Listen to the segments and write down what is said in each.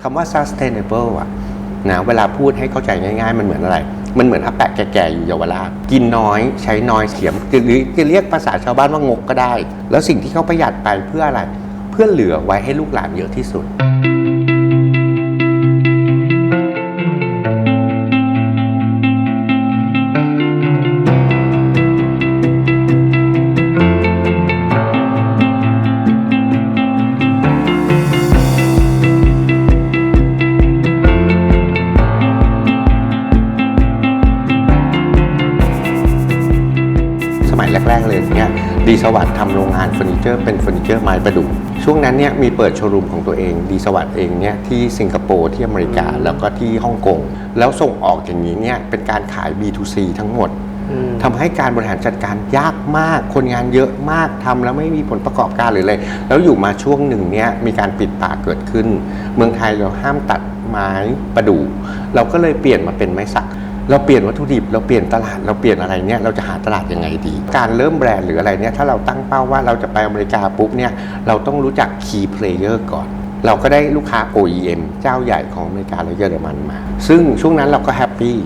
คำว่า sustainable อะนะเวลาพูดให้เข้าใจง่ายๆมันเหมือนอะไรมันเหมือนอาแปะแก่ๆอยู่เยาวราชกินน้อยใช้น้อยเสียมหรือจะเรียกภาษาชาวบ้านว่างกก็ได้แล้วสิ่งที่เขาประหยัดไปเพื่ออะไรเพื่อเหลือไว้ให้ลูกหลานเยอะที่สุดแรกๆเลยเนี่ยดีสวัสดิ์ทำโรงงานเฟอร์นิเจอร์เป็นเฟอร์นิเจอร์ไม้ประดุกช่วงนั้นเนี่ยมีเปิดโชว์รูมของตัวเองดีสวัสดิ์เองเนี่ยที่สิงคโปร์ที่อเมริกาแล้วก็ที่ฮ่องกงแล้วส่งออกอย่างนี้เนี่ยเป็นการขาย B2C ทั้งหมดทำให้การบริหารจัดการยากมากคนงานเยอะมากทำแล้วไม่มีผลประกอบการหรืออะไรแล้วอยู่มาช่วงหนึ่งเนี่ยมีการปิดป่าเกิดขึ้นเมืองไทยเราห้ามตัดไม้ประดู่เราก็เลยเปลี่ยนมาเป็นไม้สักเราเปลี่ยนวัตถุดิบเราเปลี่ยนตลาดเราเปลี่ยนอะไรเนี่ยเราจะหาตลาดยังไงดีการเริ่มแบรนด์หรืออะไรเนี่ยถ้าเราตั้งเป้าว่าเราจะไปอเมริกาปุ๊บเนี่ยเราต้องรู้จัก Key Player ก่อนเราก็ได้ลูกค้า OEM เจ้าใหญ่ของอเมริกาและเยอรมันมาซึ่งช่วงนั้นเราก็แฮปปี้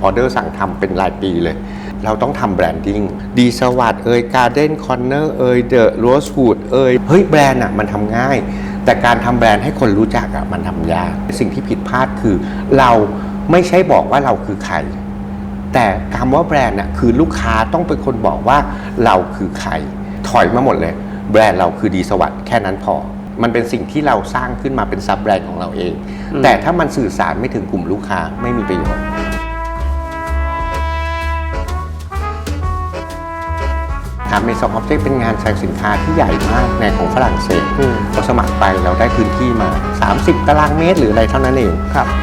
ออเดอร์สั่งทำเป็นรายปีเลยเราต้องทำแบรนดิ้งดีสวัสดิ์Garden Corner The Rosewoodเฮ้ยแบรนด์อ่ะมันทำง่ายแต่การทำแบรนด์ให้คนรู้จักอ่ะมันทำยากสิ่งที่ผิดพลาดคือเราไม่ใช่บอกว่าเราคือใครแต่คำว่าแบรนด์น่ะคือลูกค้าต้องเป็นคนบอกว่าเราคือใครถอยมาหมดเลยแบรนด์เราคือดีสวัสดิ์แค่นั้นพอมันเป็นสิ่งที่เราสร้างขึ้นมาเป็นซับแบรนด์ของเราเองแต่ถ้ามันสื่อสารไม่ถึงกลุ่มลูกค้าไม่มีประโยชน์เมซองออบเจกต์เป็นงานแสดงสินค้าที่ใหญ่มากในของฝรั่งเศสเราสมัครไปเราได้พื้นที่มา30 ตารางเมตรหรืออะไรเท่านั้นเอง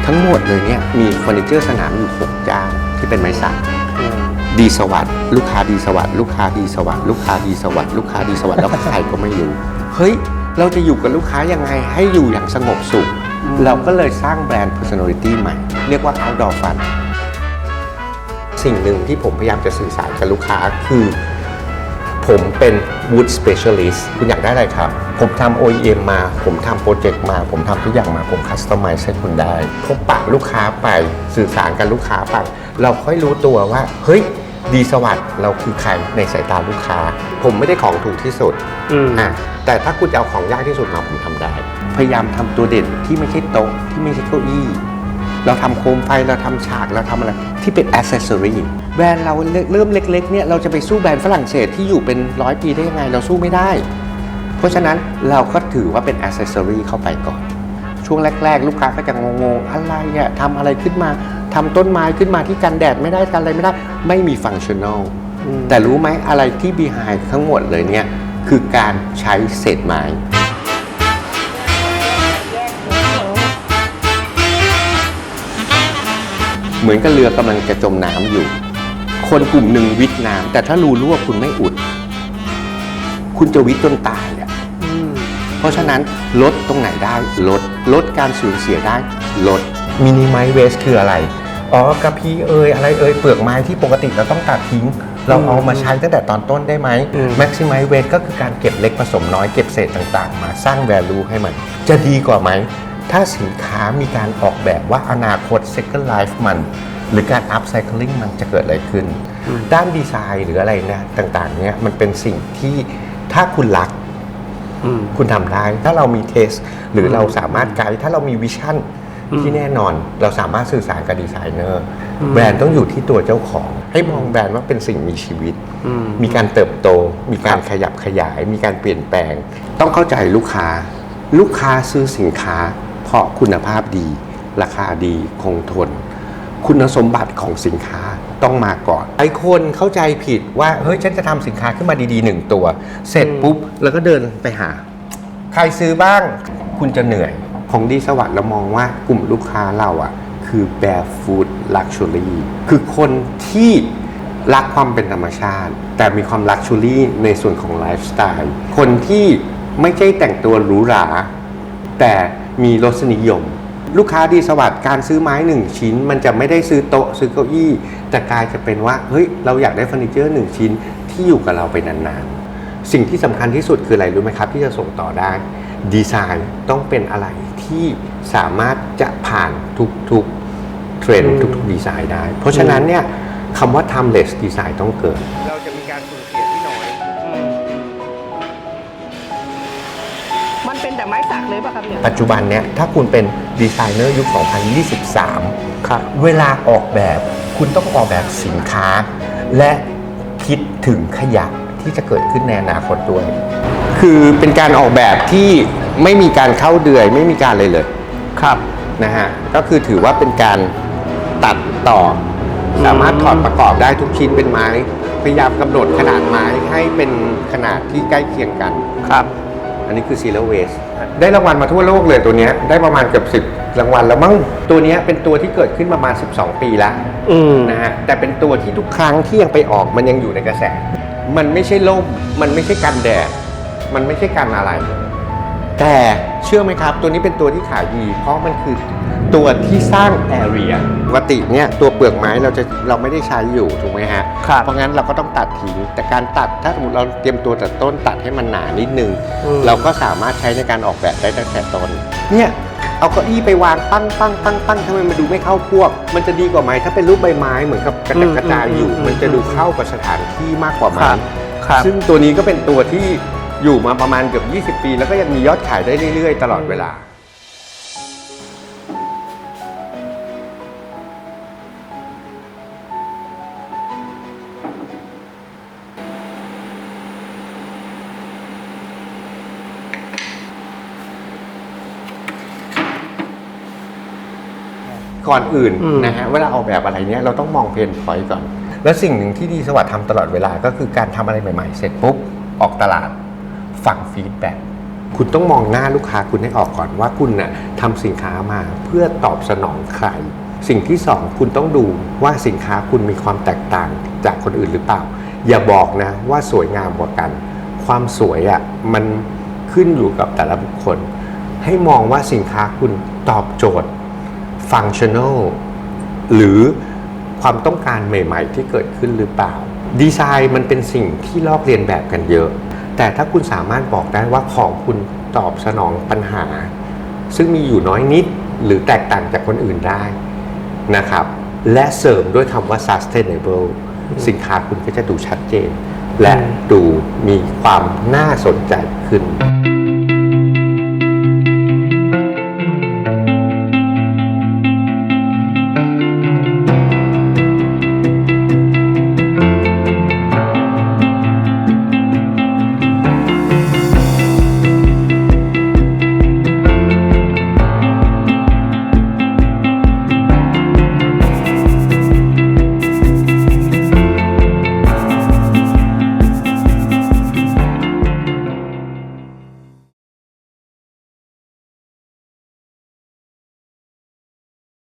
ทั้งหมดเลยเนี่ยมีเฟอร์นิเจอร์สนามอยู่6 เจ้าที่เป็นไม้สักดีสวัสดิ์ลูกค้าดีสวัสดิ์ลูกค้าดีสวัสดิ์ลูกค้าดีสวัสดิ์ลูกค้าดีสวัสดิ์แล้วใครก็ไม่รู้เฮ้ยเราจะอยู่กับลูกค้ายังไงให้อยู่อย่างสงบสุขเราก็เลยสร้างแบรนด์ personality ใหม่เรียกว่า outdoor fun สิ่งหนึ่งที่ผมพยายามจะสื่อสารกับลูกค้าคือผมเป็น wood specialist คุณอยากได้อะไรครับผมทำ OEM มาผมทำโปรเจกต์มาผมทำทุกอย่างมาผม customize ให้คุณได้พบปะลูกค้าไปสื่อสารกับลูกค้าไปเราค่อยรู้ตัวว่าเฮ้ยดีสวัสดิ์เราคือใครในสายตาลูกค้าผมไม่ได้ของถูกที่สุดแต่ถ้าคุณจะเอาของยากที่สุดมาผมทำได้พยายามทำตัวเด่นที่ไม่ใช่โต๊ะที่ไม่ใช่เก้าอี้เราทำโคมไฟเราทำฉากเราทำอะไรที่เป็น accessory แบรนด์เราเริ่มเล็กๆเนี่ยเราจะไปสู้แบรนด์ฝรั่งเศสที่อยู่เป็น100 ปีได้ยังไงเราสู้ไม่ได้เพราะฉะนั้นเราก็ถือว่าเป็น accessory เข้าไปก่อนช่วงแรกๆลูกค้าก็จะงงๆอะไรอะทำอะไรขึ้นมาทำต้นไม้ขึ้นมาที่กันแดดไม่ได้กันอะไรไม่ได้ไม่มี functional แต่รู้ไหมอะไรที่ behind ทั้งหมดเลยเนี่ยคือการใช้เศษไม้เหมือนกับเรือกำลังจะจมน้ำอยู่คนกลุ่มหนึ่งวิทน้ำแต่ถ้ารูรั่วคุณไม่อุดคุณจะวิทจนตายอ่ะเพราะฉะนั้นลดตรงไหนได้ลดการสูญเสียได้ลดมินิมัลเวสคืออะไรกระพี้อะไรเปลือกไม้ที่ปกติเราต้องตัดทิ้งเราเอามาใช้ตั้งแต่ตอนต้นได้ไหมแม็กซิมัลเวสก็คือการเก็บเล็กผสมน้อยเก็บเศษต่างๆมาสร้าง value ให้มันจะดีกว่าไหมถ้าสินค้ามีการออกแบบว่าอนาคต second life มันหรือการ upcycling มันจะเกิดอะไรขึ้นด้านดีไซน์หรืออะไรนะต่างๆเนี่ยมันเป็นสิ่งที่ถ้าคุณรักคุณทำได้ถ้าเรามีเทสหรือเราสามารถไกด์ถ้าเรามีวิชั่นที่แน่นอนเราสามารถสื่อสารกับดีไซเนอร์แบรนด์ต้องอยู่ที่ตัวเจ้าของให้มองแบรนด์ว่าเป็นสิ่งมีชีวิตมีการเติบโตมีการขยับขยายมีการเปลี่ยนแปลงต้องเข้าใจลูกค้าซื้อสินค้าเพราะคุณภาพดีราคาดีคงทนคุณสมบัติของสินค้าต้องมาก่อนไอ้คนเข้าใจผิดว่าเฮ้ยฉันจะทำสินค้าขึ้นมาดีๆ1 ตัวเสร็จปุ๊บแล้วก็เดินไปหาใครซื้อบ้างคุณจะเหนื่อยของดีสวัสดิ์เรามองว่ากลุ่มลูกค้าเราอ่ะคือ barefoot luxury คือคนที่รักความเป็นธรรมชาติแต่มีความ luxury ในส่วนของไลฟ์สไตล์คนที่ไม่ใช่แต่งตัวหรูหราแต่มีรสนิยมลูกค้าดีสวัสดิ์การซื้อไม้1 ชิ้นมันจะไม่ได้ซื้อโต๊ะซื้อเก้าอี้แต่กลายจะเป็นว่าเฮ้ยเราอยากได้เฟอร์นิเจอร์1 ชิ้นที่อยู่กับเราไปนานๆสิ่งที่สำคัญที่สุดคืออะไรรู้ไหมครับที่จะส่งต่อได้ ดีไซน์ต้องเป็นอะไรที่สามารถจะผ่านทุกเทรนด์ทุกดีไซน์ได้เพราะฉะนั้นเนี่ยคำว่า timeless design ต้องเกิดเราจะมีการสูญเสียที่น้อยมันเป็นแต่ไม้สักเลยป่ะครับเนี่ยปัจจุบันเนี่ยถ้าคุณเป็นดีไซเนอร์ยุค 2023 ครับเวลาออกแบบคุณต้องออกแบบสินค้า และคิดถึงขยะที่จะเกิดขึ้นในอนาคตด้วยคือเป็นการออกแบบที่ไม่มีการเข้าเดือยไม่มีการเลยครับนะฮะก็คือถือว่าเป็นการตัดต่อสามารถถอดประกอบได้ทุกชิ้นเป็นไม้พยายามกำหนดขนาดไม้ให้เป็นขนาดที่ใกล้เคียงกันครับอันนี้คือ Zero Waste ได้รางวัลมาทั่วโลกเลยตัวนี้ได้ประมาณเกือบ10 รางวัลแล้วมั้งตัวนี้เป็นตัวที่เกิดขึ้นประมาณ12 ปีแล้วนะฮะแต่เป็นตัวที่ทุกครั้งที่ยังไปออกมันยังอยู่ในกระแสมันไม่ใช่ล่มมันไม่ใช่กันแดดมันไม่ใช่กันอะไรแต่เชื่อไหมครับตัวนี้เป็นตัวที่ขายดีเพราะมันคือตัวที่สร้าง area ปกติเนี่ยตัวเปลือกไม้เราไม่ได้ใช้อยู่ถูกไหมฮะเพราะงั้นเราก็ต้องตัดทิ้งแต่การตัดถ้าสมมติเราเตรียมตัวตัดต้นตัดให้มันหนานิดนึงเราก็สามารถใช้ในการออกแบบได้ตั้งแต่ต้นเนี่ยเอาเก้าอี้ไปวางปั้งทำไมมันดูไม่เข้าพวกมันจะดีกว่าไหมถ้าเป็นรูปใบไม้เหมือนกับกระจัดกระจายอยู่มันจะดูเข้ากับสถานที่มากกว่าไหมซึ่งตัวนี้ก็เป็นตัวที่อยู่มาประมาณเกือบ20 ปีแล้วก็ยังมียอดขายได้เรื่อยๆตลอดเวลาก่อนอื่นนะฮะเวลาออกแบบอะไรเนี้ยเราต้องมองเพนพอยต์ก่อนและสิ่งหนึ่งที่ดีสวัสดิ์ทำตลอดเวลาก็คือการทำอะไรใหม่ๆเสร็จปุ๊บออกตลาดฟังฟีดแบ็กคุณต้องมองหน้าลูกค้าคุณให้ออกก่อนว่าคุณน่ะทำสินค้ามาเพื่อตอบสนองใครสิ่งที่สองคุณต้องดูว่าสินค้าคุณมีความแตกต่างจากคนอื่นหรือเปล่าอย่าบอกนะว่าสวยงามกว่ากันความสวยอ่ะมันขึ้นอยู่กับแต่ละบุคคลให้มองว่าสินค้าคุณตอบโจทย์ฟังชั่นอลหรือความต้องการใหม่ๆที่เกิดขึ้นหรือเปล่าดีไซน์มันเป็นสิ่งที่ลอกเลียนแบบกันเยอะแต่ถ้าคุณสามารถบอกได้ว่าของคุณตอบสนองปัญหาซึ่งมีอยู่น้อยนิดหรือแตกต่างจากคนอื่นได้นะครับและเสริมด้วยคำว่า sustainable สินค้าคุณก็จะดูชัดเจนและดูมีความน่าสนใจขึ้น